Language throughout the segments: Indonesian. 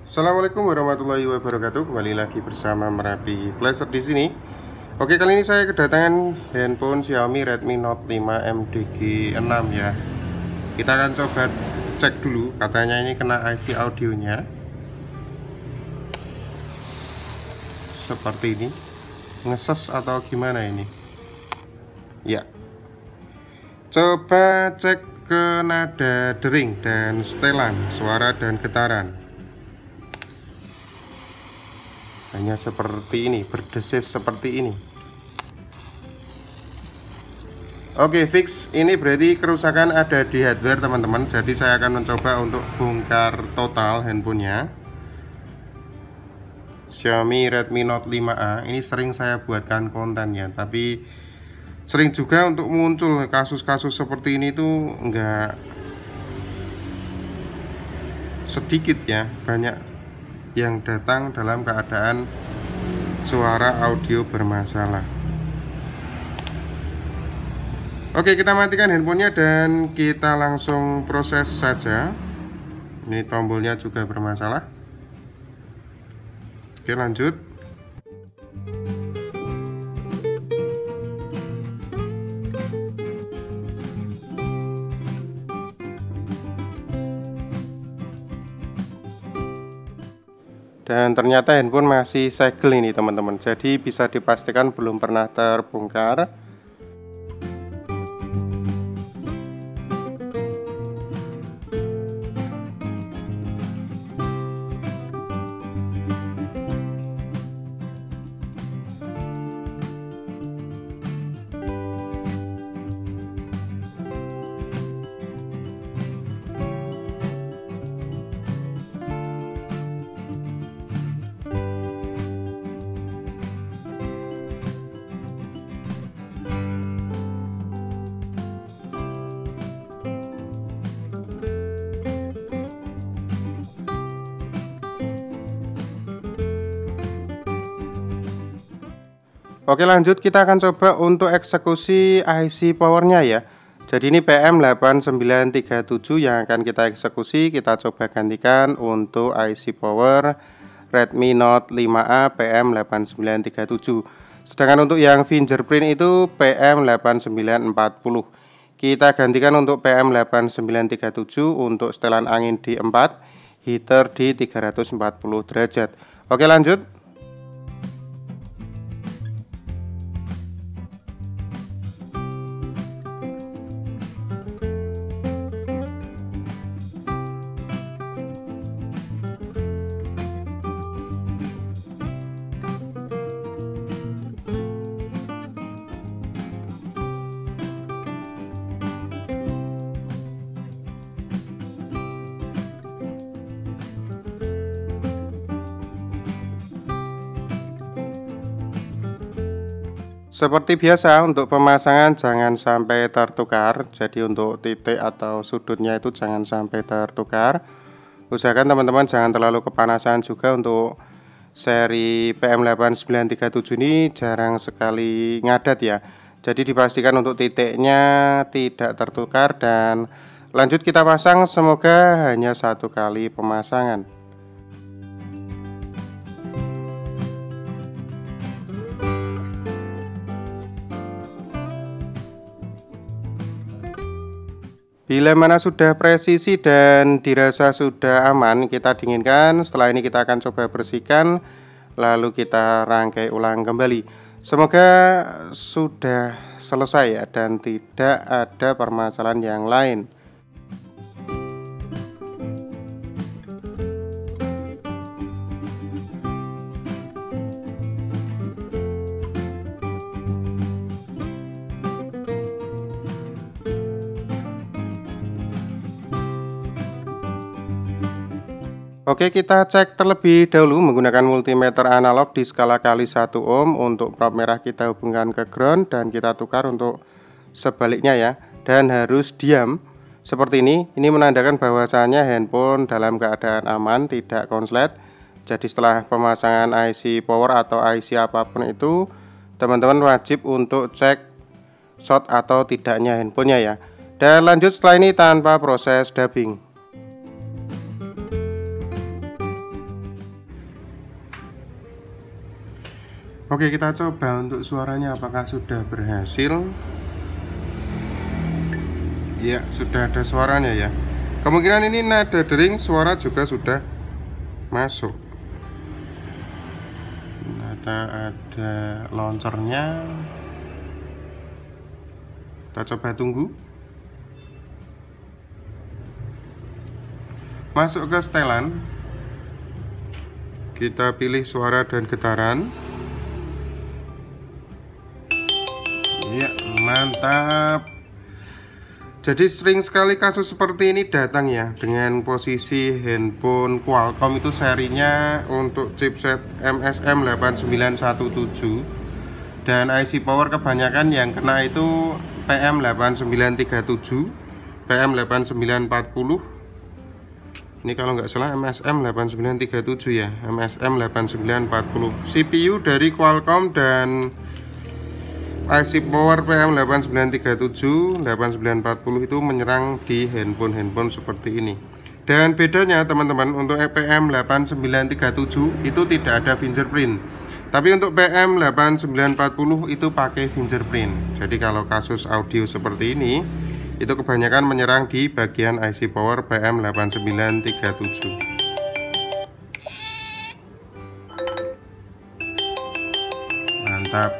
Assalamualaikum warahmatullahi wabarakatuh. Kembali lagi bersama Merapi Flasher di sini. Oke, kali ini saya kedatangan handphone Xiaomi Redmi Note 5 MDG6 ya. Kita akan coba cek dulu. Katanya ini kena IC audionya. Seperti ini. Ngeses atau gimana ini? Ya. Coba cek ke nada dering dan setelan, suara dan getaran. Hanya seperti ini, berdesis seperti ini. Oke, fix. Ini berarti kerusakan ada di hardware teman-teman. Jadi saya akan mencoba untuk bongkar total handphonenya. Xiaomi Redmi Note 5A. Ini sering saya buatkan kontennya, tapi sering juga untuk muncul kasus-kasus seperti ini tuh enggak sedikit ya, banyak yang datang dalam keadaan suara audio bermasalah. Oke, kita matikan handphonenya dan kita langsung proses saja. Ini tombolnya juga bermasalah. Oke, lanjut. Dan ternyata handphone masih segel ini teman-teman. Jadi bisa dipastikan belum pernah terbongkar. Oke, lanjut kita akan coba untuk eksekusi IC powernya ya. Jadi ini PM8937 yang akan kita eksekusi. Kita coba gantikan untuk IC power Redmi Note 5A PM8937. Sedangkan untuk yang fingerprint itu PM8940. Kita gantikan untuk PM8937 untuk setelan angin di 4, heater di 340 derajat. Oke, lanjut. Seperti biasa untuk pemasangan jangan sampai tertukar. Jadi untuk titik atau sudutnya itu jangan sampai tertukar. Usahakan teman-teman jangan terlalu kepanasan juga. Untuk seri PM8937 ini jarang sekali ngadat ya. Jadi dipastikan untuk titiknya tidak tertukar. Dan lanjut kita pasang, semoga hanya satu kali pemasangan. Bila mana sudah presisi dan dirasa sudah aman, kita dinginkan. Setelah ini kita akan coba bersihkan, lalu kita rangkai ulang kembali. Semoga sudah selesai ya, dan tidak ada permasalahan yang lain. Oke, kita cek terlebih dahulu menggunakan multimeter analog di skala kali 1 ohm. Untuk prop merah kita hubungkan ke ground dan kita tukar untuk sebaliknya ya. Dan harus diam seperti ini. Ini menandakan bahwasanya handphone dalam keadaan aman, tidak konslet. Jadi setelah pemasangan IC power atau IC apapun itu, teman-teman wajib untuk cek short atau tidaknya handphonenya ya. Dan lanjut setelah ini tanpa proses dubbing. Oke, kita coba untuk suaranya apakah sudah berhasil. Ya, sudah ada suaranya ya. Kemungkinan ini nada dering, suara juga sudah masuk. Nada ada launchernya. Kita coba tunggu. Masuk ke setelan. Kita pilih suara dan getaran. Ya, mantap. Jadi sering sekali kasus seperti ini datang ya, dengan posisi handphone Qualcomm itu serinya untuk chipset MSM 8917 dan IC power kebanyakan yang kena itu PM8937, PM8940. Ini kalau nggak salah MSM 8937 ya, MSM 8940. CPU dari Qualcomm dan IC power PM8937, 8940 itu menyerang di handphone seperti ini. Dan bedanya teman-teman, untuk PM8937 itu tidak ada fingerprint. Tapi untuk PM8940 itu pakai fingerprint. Jadi kalau kasus audio seperti ini, itu kebanyakan menyerang di bagian IC power PM8937. Mantap.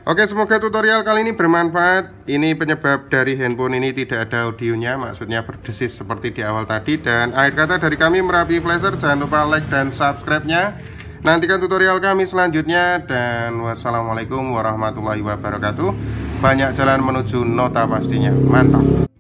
Oke, semoga tutorial kali ini bermanfaat. Ini penyebab dari handphone ini tidak ada audionya, maksudnya berdesis seperti di awal tadi. Dan akhir kata dari kami Merapi Flasher, jangan lupa like dan subscribe-nya. Nantikan tutorial kami selanjutnya. Dan wassalamualaikum warahmatullahi wabarakatuh. Banyak jalan menuju nota pastinya. Mantap.